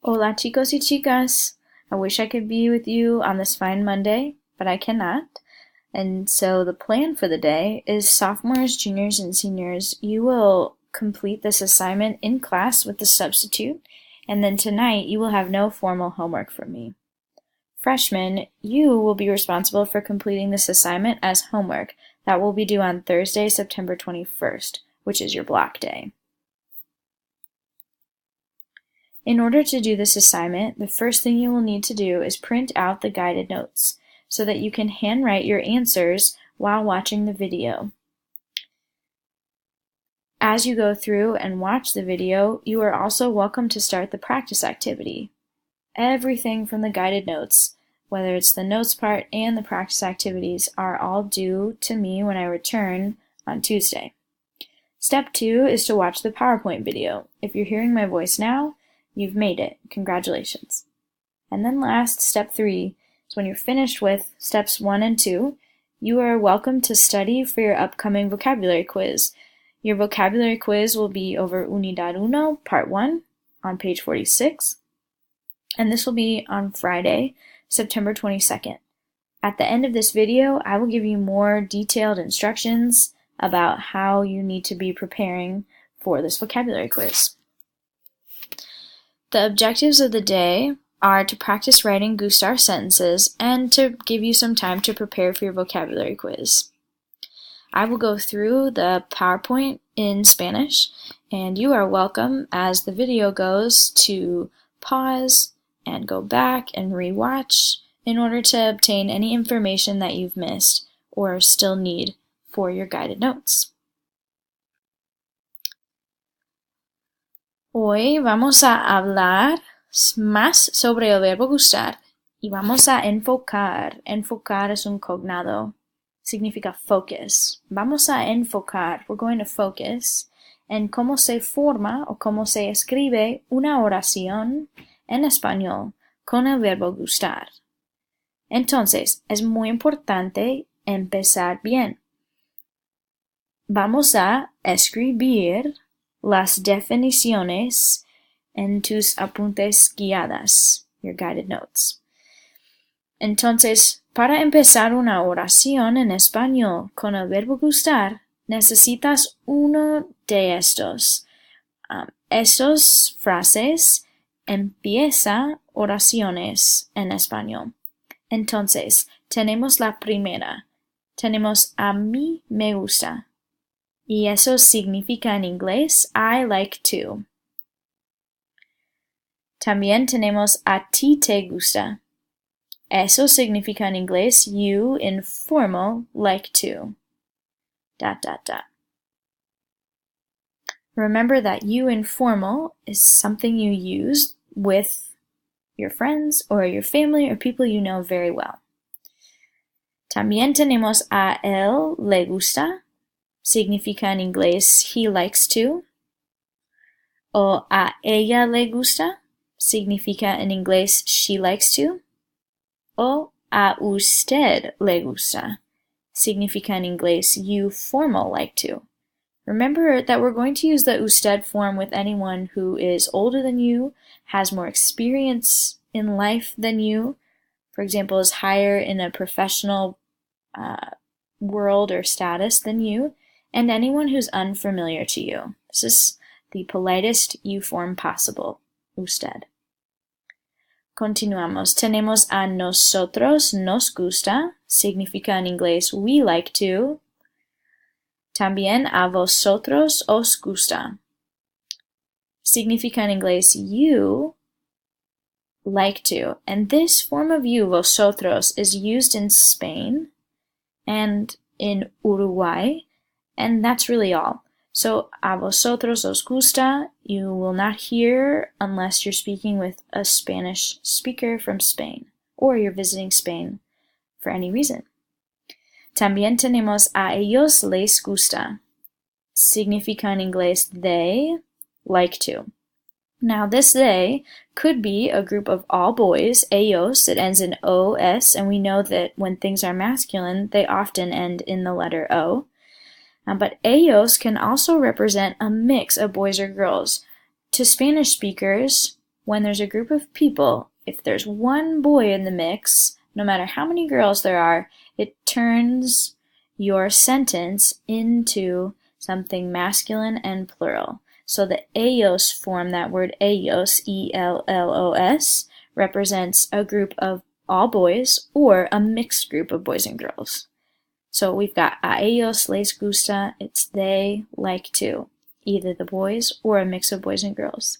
Hola chicos y chicas! I wish I could be with you on this fine Monday, but I cannot. And so the plan for the day is sophomores, juniors, and seniors, you will complete this assignment in class with the substitute, and then tonight you will have no formal homework from me. Freshmen, you will be responsible for completing this assignment as homework that will be due on Thursday, September 21st, which is your block day. In order to do this assignment, the first thing you will need to do is print out the guided notes so that you can handwrite your answers while watching the video. As you go through and watch the video, you are also welcome to start the practice activity. Everything from the guided notes, whether it's the notes part and the practice activities, are all due to me when I return on Tuesday. Step 2 is to watch the PowerPoint video. If you're hearing my voice now, you've made it. Congratulations. And then last, step 3, is when you're finished with steps 1 and 2, you are welcome to study for your upcoming vocabulary quiz. Your vocabulary quiz will be over Unidad 1, Part 1, on page 46. And this will be on Friday, September 22nd. At the end of this video, I will give you more detailed instructions about how you need to be preparing for this vocabulary quiz. The objectives of the day are to practice writing gustar sentences and to give you some time to prepare for your vocabulary quiz. I will go through the PowerPoint in Spanish, and you are welcome as the video goes to pause and go back and rewatch in order to obtain any information that you've missed or still need for your guided notes. Hoy vamos a hablar más sobre el verbo gustar y vamos a enfocar. Enfocar es un cognado. Significa focus. Vamos a enfocar. We're going to focus en cómo se forma o cómo se escribe una oración en español con el verbo gustar. Entonces, es muy importante empezar bien. Vamos a escribir las definiciones en tus apuntes guiadas, your guided notes. Entonces, para empezar una oración en español con el verbo gustar, necesitas uno de estos. Estos frases empieza oraciones en español. Entonces, tenemos la primera. Tenemos a mí me gusta. Y eso significa en inglés I like to. También tenemos a ti te gusta. Eso significa en inglés you informal like to. ... Remember that you informal is something you use with your friends or your family or people you know very well. También tenemos a él le gusta. Significa en inglés he likes to. O a ella le gusta. Significa en inglés she likes to. O a usted le gusta. Significa en inglés you formal like to. Remember that we're going to use the usted form with anyone who is older than you, has more experience in life than you, for example, is higher in a professional world or status than you, and anyone who's unfamiliar to you. This is the politest you form possible, usted. Continuamos. Tenemos a nosotros nos gusta, significa en inglés we like to. También a vosotros os gusta. Significa en inglés you like to. And this form of you, vosotros, is used in Spain and in Uruguay, and that's really all. So, a vosotros os gusta, you will not hear unless you're speaking with a Spanish speaker from Spain, or you're visiting Spain for any reason. También tenemos a ellos les gusta. Significa en inglés they like to. Now this they could be a group of all boys, ellos, it ends in OS, and we know that when things are masculine, they often end in the letter O. But ellos can also represent a mix of boys or girls. To Spanish speakers, when there's a group of people, if there's one boy in the mix, no matter how many girls there are, it turns your sentence into something masculine and plural. So the ellos form, that word ellos, E-L-L-O-S, represents a group of all boys or a mixed group of boys and girls. So we've got a ellos les gusta, it's they like to, either the boys or a mix of boys and girls.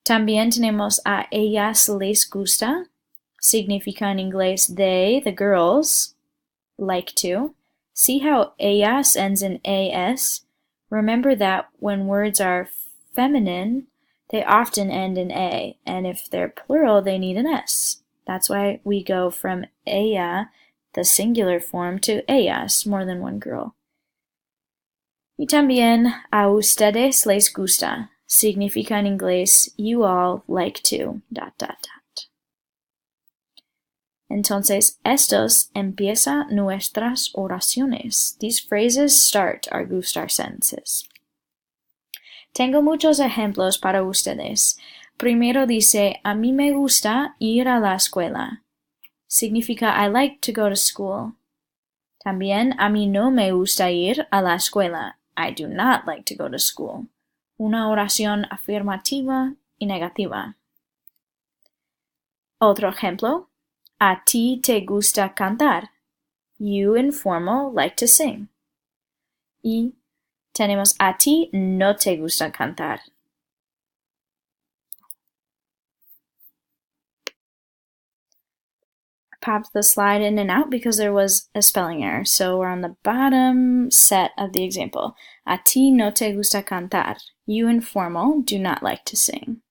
También tenemos a ellas les gusta, significa en inglés they, the girls, like to. See how ellas ends in as? Remember that when words are feminine, they often end in a, and if they're plural, they need an s. That's why we go from ella, the singular form, to ellas, more than one girl. Y también a ustedes les gusta, significa en inglés you all like to, ... Entonces, estos empiezan nuestras oraciones. These phrases start our gustar sentences. Tengo muchos ejemplos para ustedes. Primero dice, a mí me gusta ir a la escuela. Significa I like to go to school. También, a mí no me gusta ir a la escuela. I do not like to go to school. Una oración afirmativa y negativa. Otro ejemplo. A ti te gusta cantar. You, informal, like to sing. Y tenemos a ti no te gusta cantar. Popped the slide in and out because there was a spelling error. So we're on the bottom set of the example. A ti no te gusta cantar. You, informal, do not like to sing.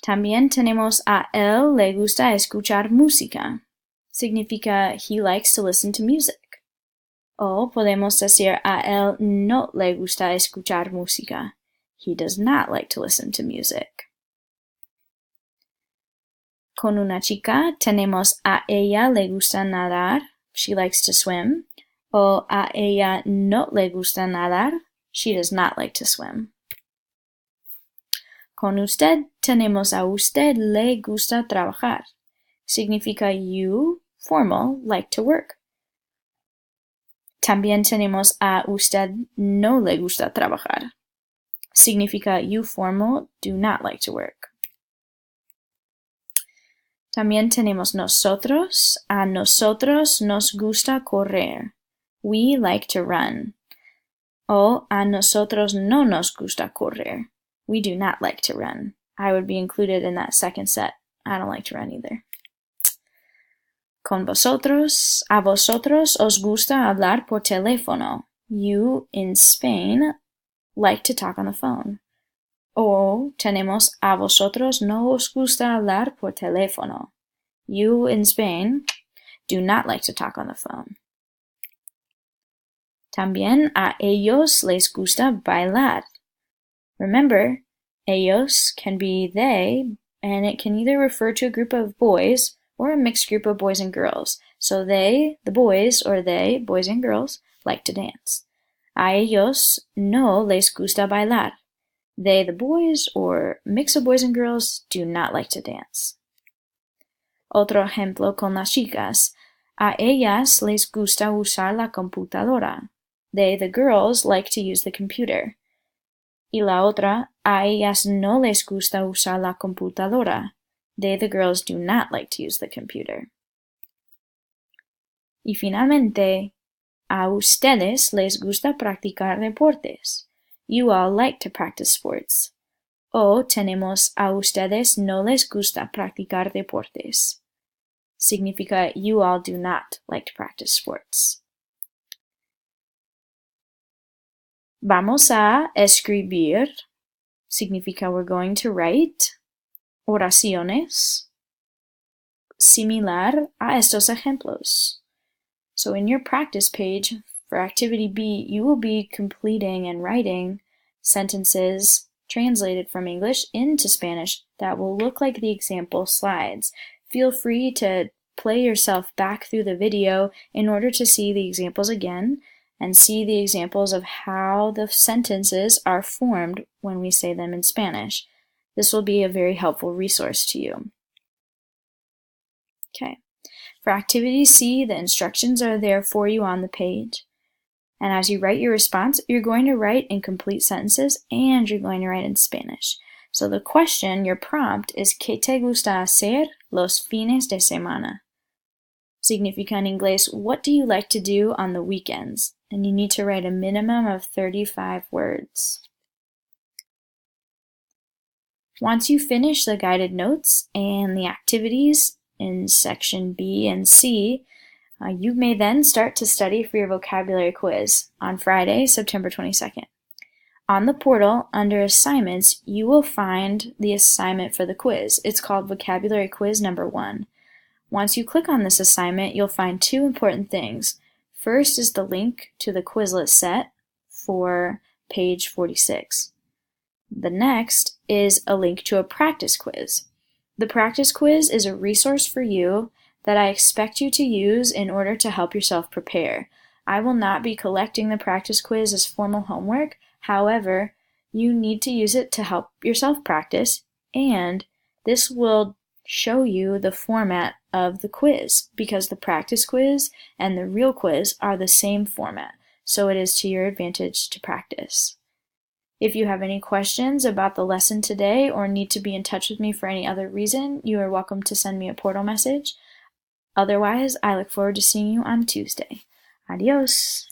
También tenemos a él le gusta escuchar música. Significa he likes to listen to music. O podemos decir a él no le gusta escuchar música. He does not like to listen to music. Con una chica tenemos a ella le gusta nadar. She likes to swim. O a ella no le gusta nadar. She does not like to swim. Con usted tenemos a usted le gusta trabajar. Significa you, formal, like to work. También tenemos a usted no le gusta trabajar. Significa you, formal, do not like to work. También tenemos nosotros. A nosotros nos gusta correr. We like to run. O a nosotros no nos gusta correr. We do not like to run. I would be included in that second set. I don't like to run either. Con vosotros. A vosotros os gusta hablar por teléfono. You, in Spain, like to talk on the phone. O tenemos a vosotros no os gusta hablar por teléfono. You, in Spain, do not like to talk on the phone. También a ellos les gusta bailar. Remember, ellos can be they, and it can either refer to a group of boys or a mixed group of boys and girls. So they, the boys, or they, boys and girls, like to dance. A ellos no les gusta bailar. They, the boys, or mix of boys and girls, do not like to dance. Otro ejemplo con las chicas. A ellas les gusta usar la computadora. They, the girls, like to use the computer. Y la otra, a ellas no les gusta usar la computadora. They, the girls, do not like to use the computer. Y finalmente, a ustedes les gusta practicar deportes. You all like to practice sports. O tenemos a ustedes no les gusta practicar deportes. Significa you all do not like to practice sports. Vamos a escribir. Significa we're going to write. Oraciones. Similar a estos ejemplos. So in your practice page for activity B, you will be completing and writing sentences translated from English into Spanish that will look like the example slides. Feel free to play yourself back through the video in order to see the examples again and see the examples of how the sentences are formed when we say them in Spanish. This will be a very helpful resource to you. Okay. For Activity C, the instructions are there for you on the page. And as you write your response, you're going to write in complete sentences and you're going to write in Spanish. So the question, your prompt, is ¿Qué te gusta hacer los fines de semana? Significa en inglés, what do you like to do on the weekends? And you need to write a minimum of 35 words. Once you finish the guided notes and the activities in section B and C, you may then start to study for your vocabulary quiz on Friday, September 22nd. On the portal, under Assignments, you will find the assignment for the quiz. It's called Vocabulary Quiz Number 1. Once you click on this assignment, you'll find two important things. First is the link to the Quizlet set for page 46. The next is a link to a practice quiz. The practice quiz is a resource for you that I expect you to use in order to help yourself prepare. I will not be collecting the practice quiz as formal homework. However, you need to use it to help yourself practice, and this will show you the format of the quiz because the practice quiz and the real quiz are the same format, so it is to your advantage to practice. If you have any questions about the lesson today or need to be in touch with me for any other reason, you are welcome to send me a portal message. Otherwise, I look forward to seeing you on Tuesday. Adios!